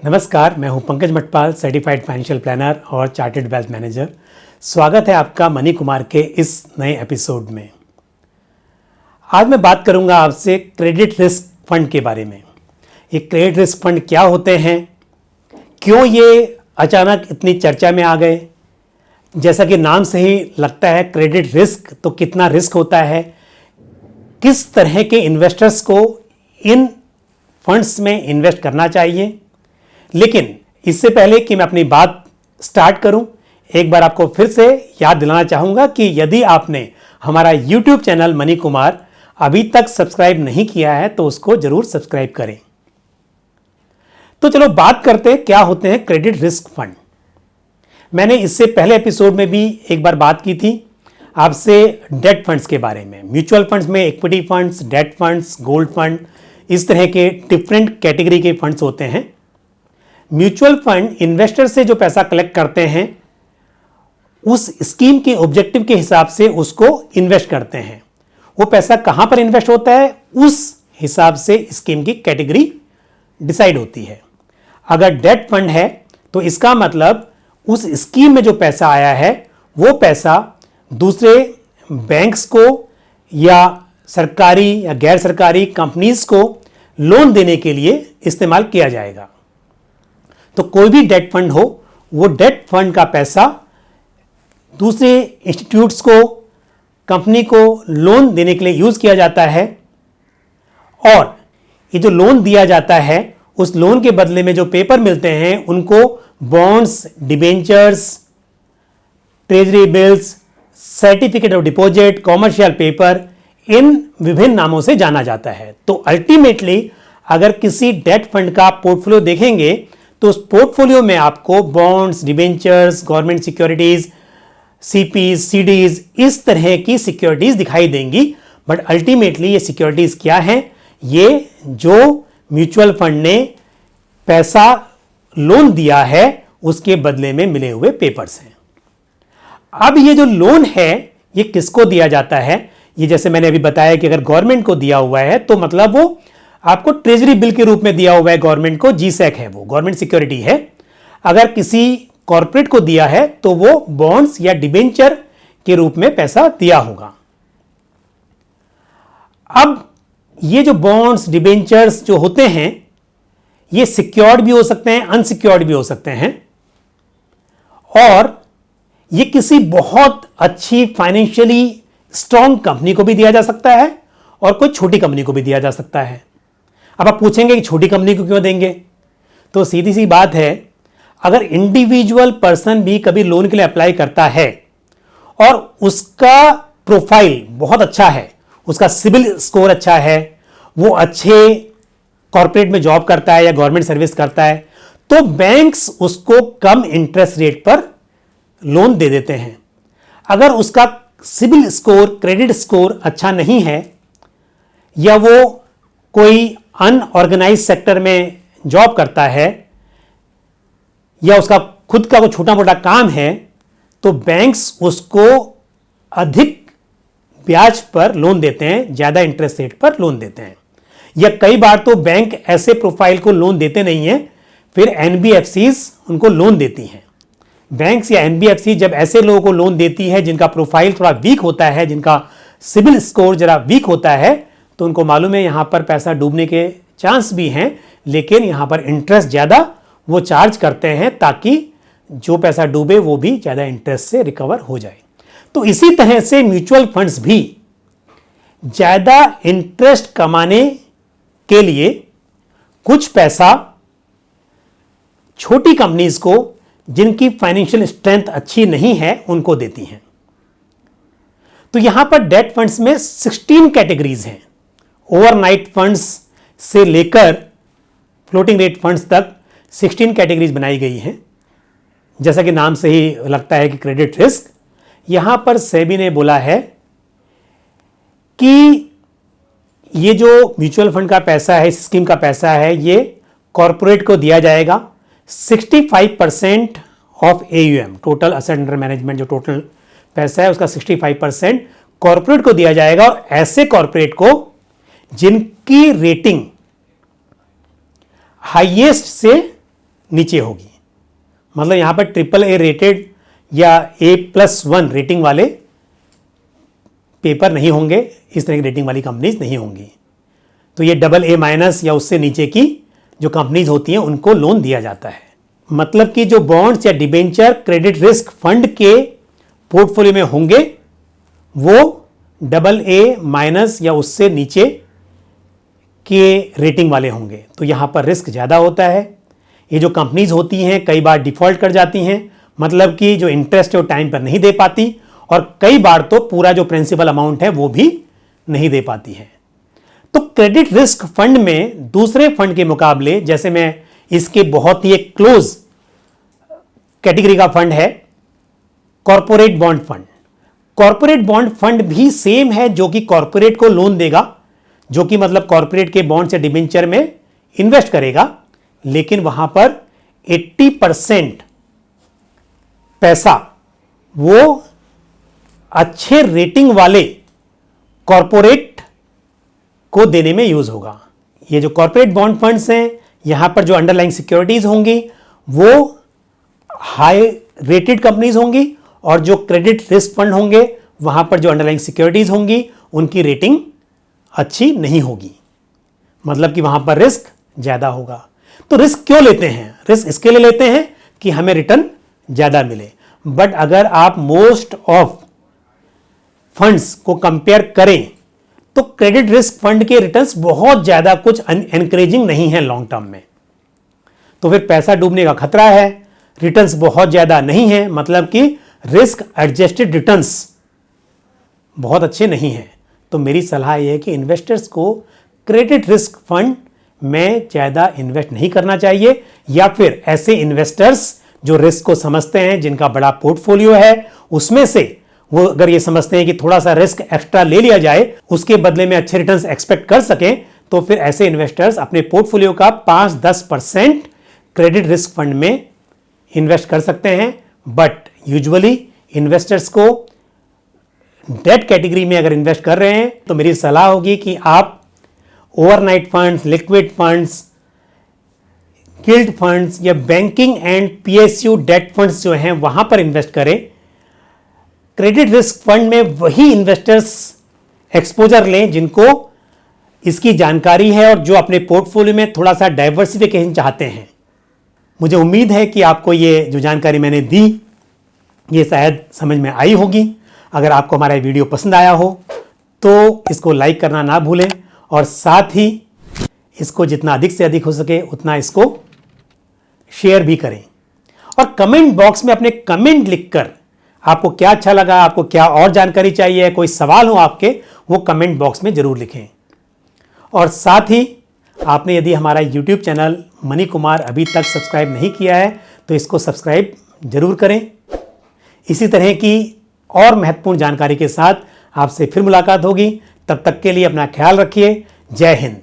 नमस्कार, मैं हूं Pankaj Matpal, certified financial planner और चार्टर्ड वेल्थ मैनेजर। स्वागत है आपका मनी कुमार के इस नए एपिसोड में। आज मैं बात करूंगा आपसे क्रेडिट रिस्क फंड के बारे में। ये क्रेडिट रिस्क फंड क्या होते हैं, क्यों ये अचानक इतनी चर्चा में आ गए। जैसा कि नाम से ही लगता है क्रेडिट रिस्क, तो कितना रिस्क होता है, किस तरह के इन्वेस्टर्स को इन फंड्स में इन्वेस्ट करना चाहिए। लेकिन इससे पहले कि मैं अपनी बात स्टार्ट करूं, एक बार आपको फिर से याद दिलाना चाहूंगा कि यदि आपने हमारा YouTube चैनल मनी कुमार अभी तक सब्सक्राइब नहीं किया है तो उसको जरूर सब्सक्राइब करें। तो चलो बात करते हैं क्या होते हैं क्रेडिट रिस्क फंड। मैंने इससे पहले एपिसोड में भी एक बार बात की थी आपसे डेट फंड्स के बारे में। म्यूचुअल फंड्स में equity funds, date funds, gold fund, इस तरह के डिफरेंट कैटेगरी के फंड्स होते हैं। म्यूचुअल फंड इन्वेस्टर से जो पैसा कलेक्ट करते हैं उस स्कीम के ऑब्जेक्टिव के हिसाब से उसको इन्वेस्ट करते हैं। वो पैसा कहां पर इन्वेस्ट होता है उस हिसाब से स्कीम की कैटेगरी डिसाइड होती है। अगर डेट फंड है तो इसका मतलब उस स्कीम में जो पैसा आया है वो पैसा दूसरे बैंक्स को या सरकारी या गैर सरकारी कंपनीज को लोन देने के लिए इस्तेमाल किया जाएगा। तो कोई भी डेट फंड हो, वो डेट फंड का पैसा दूसरे इंस्टीट्यूट्स को, कंपनी को लोन देने के लिए यूज किया जाता है। और ये जो लोन दिया जाता है उस लोन के बदले में जो पेपर मिलते हैं उनको bonds, debentures, treasury bills, certificate of deposit, commercial paper, इन विभिन्न नामों से जाना जाता है। तो अल्टीमेटली अगर किसी डेट फंड का पोर्टफोलियो देखेंगे तो उस पोर्टफोलियो में आपको bonds, debentures, government securities, CPs, CDs, इस तरह की सिक्योरिटीज दिखाई देंगी। बट अल्टीमेटली ये सिक्योरिटीज क्या हैं? ये जो म्यूचुअल फंड ने पैसा लोन दिया है उसके बदले में मिले हुए पेपर्स हैं। अब ये जो लोन है ये किसको दिया जाता है? ये जैसे मैंने अभी बताया कि अगर गवर्नमेंट को दिया हुआ है तो मतलब वो आपको ट्रेजरी बिल के रूप में दिया हुआ है गवर्नमेंट को, जीसैक है, वो गवर्नमेंट सिक्योरिटी है। अगर किसी कॉर्पोरेट को दिया है तो वो बॉन्ड्स या डिबेंचर के रूप में पैसा दिया होगा। अब ये जो बॉन्ड्स, डिबेंचर्स जो होते हैं ये सिक्योर्ड भी हो सकते हैं, अनसिक्योर्ड भी हो सकते हैं। और ये किसी बहुत अच्छी फाइनेंशियली स्ट्रांग कंपनी को भी दिया जा सकता है और कोई छोटी कंपनी को भी दिया जा सकता है। अब आप पूछेंगे कि छोटी कंपनी को क्यों देंगे? तो सीधी सी बात है, अगर इंडिविजुअल पर्सन भी कभी लोन के लिए अप्लाई करता है और उसका प्रोफाइल बहुत अच्छा है, उसका सिबिल स्कोर अच्छा है, वो अच्छे कॉर्पोरेट में जॉब करता है या गवर्नमेंट सर्विस करता है, तो बैंक्स उसको कम इंटरेस्ट रेट पर लोन दे देते हैं। अगर उसका सिबिल स्कोर, क्रेडिट स्कोर अच्छा नहीं है या वो कोई अनऑर्गेनाइज सेक्टर में जॉब करता है या उसका खुद का कोई छोटा मोटा काम है, तो बैंक्स उसको अधिक ब्याज पर लोन देते हैं, ज्यादा इंटरेस्ट रेट पर लोन देते हैं। या कई बार तो बैंक ऐसे प्रोफाइल को लोन देते नहीं है, फिर एनबीएफसीज उनको लोन देती हैं। बैंक्स या एनबीएफसी जब ऐसे लोगों को लोन देती है जिनका प्रोफाइल थोड़ा वीक होता है, जिनका सिबिल स्कोर जरा वीक होता है, तो उनको मालूम है यहां पर पैसा डूबने के चांस भी हैं, लेकिन यहां पर इंटरेस्ट ज्यादा वो चार्ज करते हैं ताकि जो पैसा डूबे वो भी ज्यादा इंटरेस्ट से रिकवर हो जाए। तो इसी तरह से म्यूचुअल फंड्स भी ज्यादा इंटरेस्ट कमाने के लिए कुछ पैसा छोटी कंपनीज को जिनकी फाइनेंशियल स्ट्रेंथ अच्छी नहीं है उनको देती हैं। तो यहां पर डेट फंड्स में 16 कैटेगरीज हैं। ओवरनाइट फंड्स से लेकर फ्लोटिंग रेट फंड्स तक 16 कैटेगरीज बनाई गई हैं। जैसा कि नाम से ही लगता है कि क्रेडिट रिस्क, यहां पर सेबी ने बोला है कि ये जो म्यूचुअल फंड का पैसा है, स्कीम का पैसा है, ये कॉर्पोरेट को दिया जाएगा। 65% of AUM, total asset under management, जो टोटल पैसा है उसका 65% कॉर्पोरेट को दिया जाएगा। और ऐसे कॉर्पोरेट को जिनकी रेटिंग हाईएस्ट से नीचे होगी। मतलब यहाँ पर AAA रेटेड या A+1 रेटिंग वाले पेपर नहीं होंगे, इस तरह की रेटिंग वाली कंपनीज नहीं होंगी। तो ये AA- या उससे नीचे की जो कंपनीज होती हैं उनको लोन दिया जाता है। मतलब कि जो बॉन्ड्स या डिबेंचर क्रेडिट रिस्क फंड के पोर्टफोलियो में होंगे वो AA- या उससे नीचे के रेटिंग वाले होंगे। तो यहां पर रिस्क ज़्यादा होता है। ये जो कंपनीज होती हैं कई बार डिफॉल्ट कर जाती हैं, मतलब कि जो इंटरेस्ट है वो टाइम पर नहीं दे पाती, और कई बार तो पूरा जो प्रिंसिपल अमाउंट है वो भी नहीं दे पाती है। तो क्रेडिट रिस्क फंड में दूसरे फंड के मुकाबले, जैसे मैं इसके बहुत ही एक क्लोज कैटेगरी का फंड है corporate bond fund. Corporate bond fund भी सेम है, जो कि कॉरपोरेट को लोन देगा, जो कि मतलब कॉरपोरेट के बॉन्ड्स या डिबेंचर में इन्वेस्ट करेगा, लेकिन वहां पर 80% पैसा वो अच्छे रेटिंग वाले कॉरपोरेट को देने में यूज होगा। ये जो कॉरपोरेट बॉन्ड फंड्स हैं, यहां पर जो अंडरलाइंग सिक्योरिटीज होंगी वो हाई रेटेड कंपनीज होंगी, और जो क्रेडिट रिस्क फंड होंगे वहां पर जो अंडरलाइंग सिक्योरिटीज होंगी उनकी रेटिंग अच्छी नहीं होगी, मतलब कि वहां पर रिस्क ज्यादा होगा। तो रिस्क क्यों लेते हैं? रिस्क इसके लिए लेते हैं कि हमें रिटर्न ज्यादा मिले। बट अगर आप मोस्ट ऑफ फंड्स को कंपेयर करें तो क्रेडिट रिस्क फंड के रिटर्न्स बहुत ज्यादा कुछ एनकरेजिंग नहीं है लॉन्ग टर्म में। तो फिर पैसा डूबने का खतरा है, रिटर्न्स बहुत ज्यादा नहीं है, मतलब कि रिस्क एडजस्टेड रिटर्न्स बहुत अच्छे नहीं हैं। तो मेरी सलाह यह है कि इन्वेस्टर्स को क्रेडिट रिस्क फंड में ज़्यादा इन्वेस्ट नहीं करना चाहिए, या फिर ऐसे इन्वेस्टर्स जो रिस्क को समझते हैं, जिनका बड़ा पोर्टफोलियो है, उसमें से वो अगर ये समझते हैं कि थोड़ा सा रिस्क एक्स्ट्रा ले लिया जाए, उसके बदले में अच्छे रिटर्न्स एक्सपेक्ट कर सकें, तो फिर ऐसे इन्वेस्टर्स अपने पोर्टफोलियो का 5-10% क्रेडिट रिस्क फंड में इन्वेस्ट कर सकते हैं। बट यूजुअली इन्वेस्टर्स को डेट कैटेगरी में अगर इन्वेस्ट कर रहे हैं तो मेरी सलाह होगी कि आप overnight funds, liquid funds, gilt funds या banking and PSU debt funds जो हैं वहां पर इन्वेस्ट करें। क्रेडिट रिस्क फंड में वही इन्वेस्टर्स एक्सपोजर लें जिनको इसकी जानकारी है और जो अपने पोर्टफोलियो में थोड़ा सा डाइवर्सिफिकेशन चाहते हैं। मुझे उम्मीद है कि आपको ये जो जानकारी मैंने दी ये शायद समझ में आई होगी। अगर आपको हमारा वीडियो पसंद आया हो तो इसको लाइक करना ना भूलें, और साथ ही इसको जितना अधिक से अधिक हो सके उतना इसको शेयर भी करें। और कमेंट बॉक्स में अपने कमेंट लिखकर आपको क्या अच्छा लगा, आपको क्या और जानकारी चाहिए, कोई सवाल हो आपके, वो कमेंट बॉक्स में जरूर लिखें। और साथ ही आपने यदि हमारा YouTube चैनल मनी कुमार अभी तक सब्सक्राइब नहीं किया है तो इसको सब्सक्राइब जरूर करें। इसी तरह की और महत्वपूर्ण जानकारी के साथ आपसे फिर मुलाकात होगी। तब तक के लिए अपना ख्याल रखिए। जय हिंद।